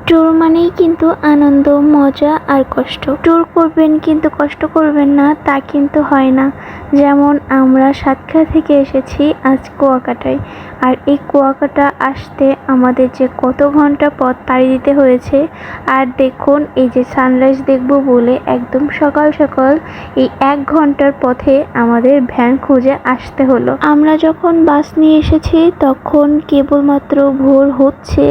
Tour মানেই কিন্তু আনন্দ, মজা আর কষ্ট। ট্যুর করবেন কিন্তু কষ্ট করবেন না তা কিন্তু হয় না। যেমন আমরা সাতক্ষীরা থেকে এসেছি আজ কুয়াকাটায়, আর এই কুয়াকাটা আসতে আমাদের যে কত ঘন্টা পথ পাড়ি দিতে হয়েছে। আর দেখুন এই যে সানরাইজ দেখবো বলে একদম সকাল সকাল এই 1 ঘন্টার পথে আমাদের ভ্যান খুঁজে আসতে হলো। আমরা যখন বাস নিয়ে এসেছি তখন কেবলমাত্র ভোর হচ্ছে,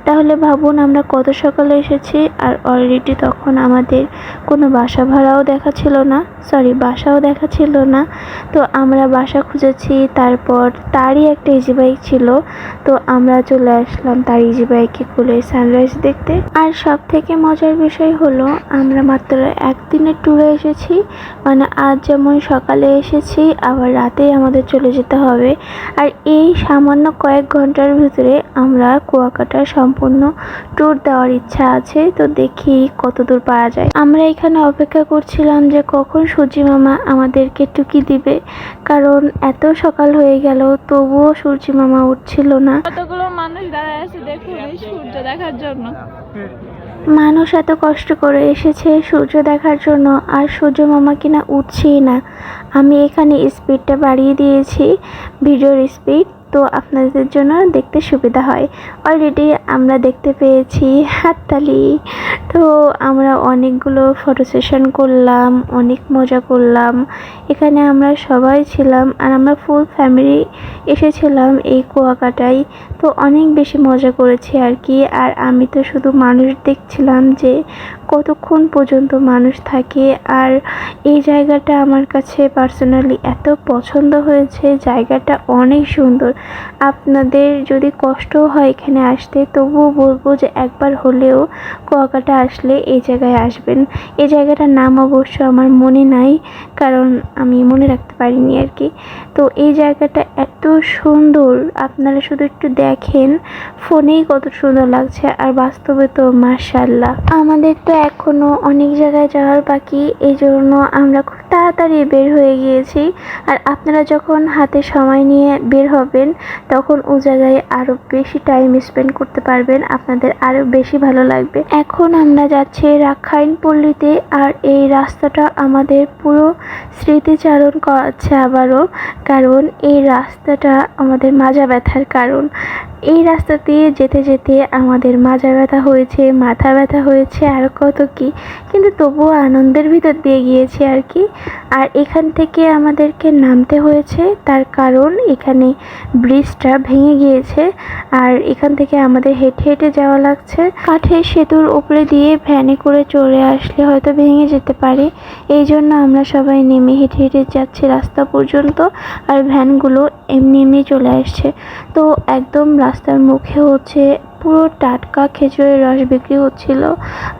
তাহলে ভাবুন আমরা কত সকালে এসেছি। আর অলরেডি তখন আমাদের কোনো বাসাও দেখাচ্ছিল না। তো আমরা বাসা খুঁজেছি, তারপর তারই একটা ইজি বাইক ছিল, তো আমরা চলে আসলাম তার ইজি বাইকে করে সানরাইজ দেখতে। আর সব থেকে মজার বিষয় হলো আমরা মাত্র একদিনের ট্যুরে এসেছি, মানে আজ যেমন সকালে এসেছি আবার রাতেই আমাদের চলে যেতে হবে। আর এই সামান্য কয়েক ঘন্টার ভিতরে আমরা কুয়াকাটা সম্পূর্ণ ট্যুর দেওয়ার ইচ্ছা আছে, তো দেখি কতদূর পারা যায়। আমরা এখানে অপেক্ষা করছিলাম যে কখন সূর্যি মামা আমাদেরকে টুকি দিবে, কারণ এত সকাল হয়ে গেল তবুও সূর্যি মামা উঠছিল না। কতগুলো মানুষ দাঁড়ায় আছে দেখুন এই সূর্য দেখার জন্য। মানুষ এত কষ্ট করে এসেছে সূর্য দেখার জন্য, আর সূর্য মামা কিনা উঠছেই না। আমি এখানে স্পিডটা বাড়িয়ে দিয়েছি, ভিডিওর স্পিড, তো আপনাদের জন্য দেখতে সুবিধা হয়। অলরেডি আমরা দেখতে পেয়েছি হাততালি, তো আমরা অনেকগুলো ফটো সেশন করলাম, অনেক মজা করলাম। এখানে আমরা সবাই ছিলাম আর আমরা ফুল ফ্যামিলি এসেছিলাম এই কুয়াকাটায়, তো অনেক বেশি মজা করেছি আর কি। আর আমি তো শুধু মানুষ দেখছিলাম যে কতক্ষণ পর্যন্ত মানুষ থাকে। আর এই জায়গাটা আমার কাছে পার্সোনালি এত পছন্দ হয়েছে, জায়গাটা অনেক সুন্দর। আপনাদের যদি কষ্ট হয় এখানে আসতে, তবুও বলবো যে একবার হলেও কুয়াকাটা আসলে এই জায়গায় আসবেন। এই জায়গাটার নাম অবশ্য আমার মনে নাই, কারণ আমি মনে রাখতে পারিনি আর কি। তো এই জায়গাটা এত সুন্দর, আপনারা শুধু একটু দেখেন, ফোনেই কত সুন্দর লাগছে, আর বাস্তবে তো মাশাআল্লাহ। আমাদের তো এখনো অনেক জায়গায় যাওয়ার বাকি, এই জন্য আমরা খুব তাড়াতাড়ি বের হয়ে গিয়েছি। আর আপনারা যখন হাতে সময় নিয়ে বের হবেন তখন ও জায়গায় আরো বেশি টাইম স্পেন্ড করতে পারবেন, আপনাদের আরো বেশি ভালো লাগবে। এখন আমরা যাচ্ছি রাখাইনপল্লীতে, আর এই রাস্তাটা আমাদের পুরো স্মৃতিচারণ করাচ্ছে আবারও, কারণ এই রাস্তাটা আমাদের মাজা ব্যথার কারণ। এই রাস্তা দিয়ে যেতে যেতে আমাদের মাজা ব্যথা হয়েছে, মাথা ব্যথা হয়েছে, আর কত কি, কিন্তু তবুও আনন্দের ভিতর দিয়ে গিয়েছি আর কি। আর এখান থেকে আমাদেরকে নামতে হয়েছে, তার কারণ এখানে ব্রিজটা ভেঙে গিয়েছে, আর এখান থেকে আমাদের হেঁটে হেঁটে যাওয়া লাগছে। কাঠের সেতুর উপরে দিয়ে ভ্যানে করে চলে আসলে হয়তো ভেঙে যেতে পারে, এই জন্য আমরা সবাই নেমে হেঁটে হেঁটে যাচ্ছি রাস্তা পর্যন্ত। আর ভ্যানগুলো এমনি এমনি চলে আসছে, তো একদম রাস্তার মুখে হচ্ছে পুরো টাটকা খেজুরের রস বিক্রি হচ্ছিল।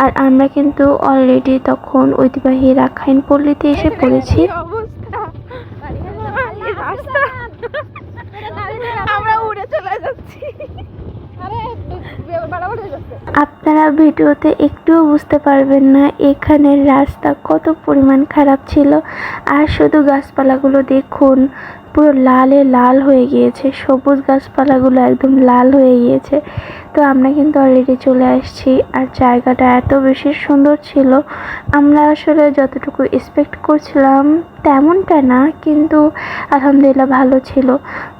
আর আমরা কিন্তু অলরেডি তখন ঐতিহ্যবাহী রাখাইনপল্লীতে এসে পড়েছি। আমরা উড়ে চলে যাচ্ছি। আপনারা ভিডিওতে একটুও বুঝতে পারবেন না এখানের রাস্তা কত পরিমাণ খারাপ ছিল। আর শুধু গাছপালাগুলো দেখুন, পুরো লালে লাল হয়ে গিয়েছে, সবুজ গাছপালাগুলো একদম লাল হয়ে গিয়েছে। তো আমরা কিন্তু অলরেডি চলে আসছি, আর জায়গাটা এত বেশি সুন্দর ছিল, আমরা আসলে যতটুকু এক্সপেক্ট করছিলাম তেমনটা না, কিন্তু আলহামদুলিল্লাহ ভালো ছিল,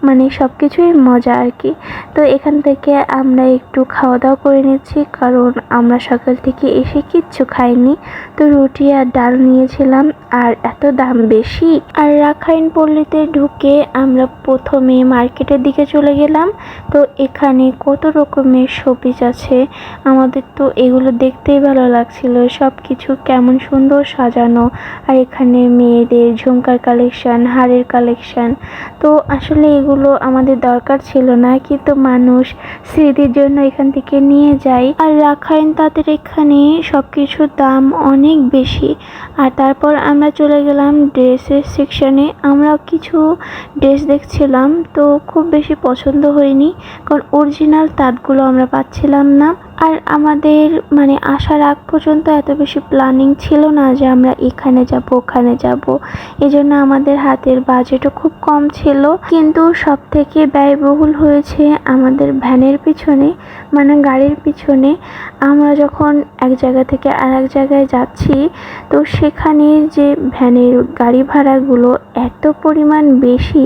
মানে সব কিছুই মজা আর কি। তো এখান থেকে আমরা একটু খাওয়া দাওয়া করে নিচ্ছি, কারণ আমরা সকাল থেকে এসে কিচ্ছু খাইনি, তো রুটি আর ডাল নিয়েছিলাম, আর এত দাম বেশি। আর রাখাইনপল্লীতে ঢুকে আমরা প্রথমে মার্কেটের দিকে চলে গেলাম, তো এখানে কত রকমের শোপিস আছে, আমাদের তো এগুলো দেখতেই ভালো লাগছিল, সব কিছু কেমন সুন্দর সাজানো। আর এখানে মেয়েদের ঝুমকার কালেকশন, হারের কালেকশন, তো আসলে এগুলো আমাদের দরকার ছিল না, কিন্তু মানুষ স্মৃতির জন্য এখান থেকে নিয়ে যায়। আর রাখাইন তাদের এখানে সব কিছুর দাম অনেক বেশি। আর তারপর আমরা চলে গেলাম ড্রেসের সেকশনে, আমরা কিছু ড্রেস দেখছিলাম, তো খুব বেশি পছন্দ হয়নি, কারণ অরিজিনাল তাঁতগুলো আমরা পাচ্ছিলাম না। আর আমাদের মানে আসার আগ পর্যন্ত এত বেশি প্ল্যানিং ছিল না যে আমরা এখানে যাব ওখানে যাব, এজন্য আমাদের হাতের বাজেটও খুব কম ছিল। কিন্তু সব থেকে ব্যয়বহুল হয়েছে আমাদের ভ্যানের পিছনে, মানে গাড়ির পিছনে। আমরা যখন এক জায়গা থেকে আর এক জায়গায় যাচ্ছি, তো সেখানে যে ভ্যানের গাড়ি ভাড়াগুলো এত পরিমাণ বেশি,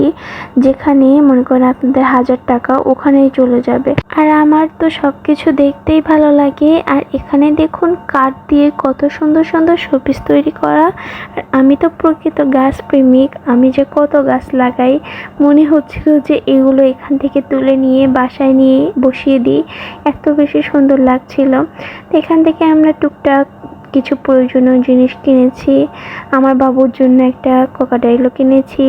যেখানে মনে করেন আপনাদের 1000 টাকা ওখানেই চলে যাবে। আর আমার তো সব কিছু দেখতেই ভালো লাগে। আর এখানে দেখুন কাঠ দিয়ে কত সুন্দর সুন্দর শোপিস তৈরি করা। আর আমি তো প্রকৃত গাছ প্রেমিক, আমি যে কত গাছ লাগাই, মনে হচ্ছিল যে এগুলো এখান থেকে তুলে নিয়ে বাসায় নিয়ে বসিয়ে দিই, এত বেশি সুন্দর লাগছিল। তো এখান থেকে আমরা টুকটাক কিছু প্রয়োজনীয় জিনিস কিনেছি। আমার বাবুর জন্য একটা কোকাটাইলও কিনেছি।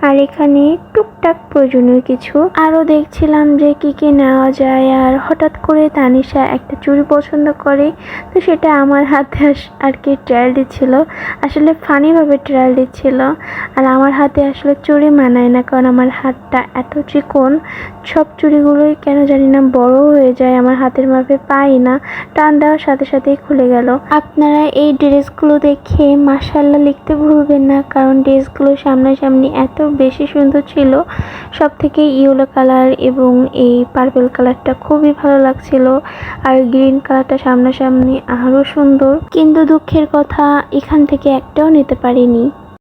আর এখানে টুকটাক প্রয়োজনীয় কিছু আরও দেখছিলাম যে কি কি নেওয়া যায়। আর হঠাৎ করে তানিশা একটা চুড়ি পছন্দ করে, তো সেটা আমার হাতে আর কি ট্রায়াল দিচ্ছিল, আসলে ফানিভাবে ট্রায়াল দিচ্ছিল। আর আমার হাতে আসলে চুড়ি মানায় না, কারণ আমার হাতটা এত চিকন, সব চুড়িগুলোই কেন জানি না বড় হয়ে যায়, আমার হাতের মাপে পাই না, টান দেওয়ার সাথে সাথেই খুলে গেল। আপনারা এই ড্রেসগুলো দেখে মাশাআল্লাহ লিখতে ভুলবেন না, কারণ ড্রেসগুলো সামনাসামনি এত বেশি সুন্দর ছিল। সব থেকে ইয়েলো কালার এবং এই পার্পল কালারটা খুবই ভালো লাগছিল। আর গ্রিন কালারটা সামনাসামনি আরও সুন্দর, কিন্তু দুঃখের কথা এখান থেকে একটাও নিতে পারিনি।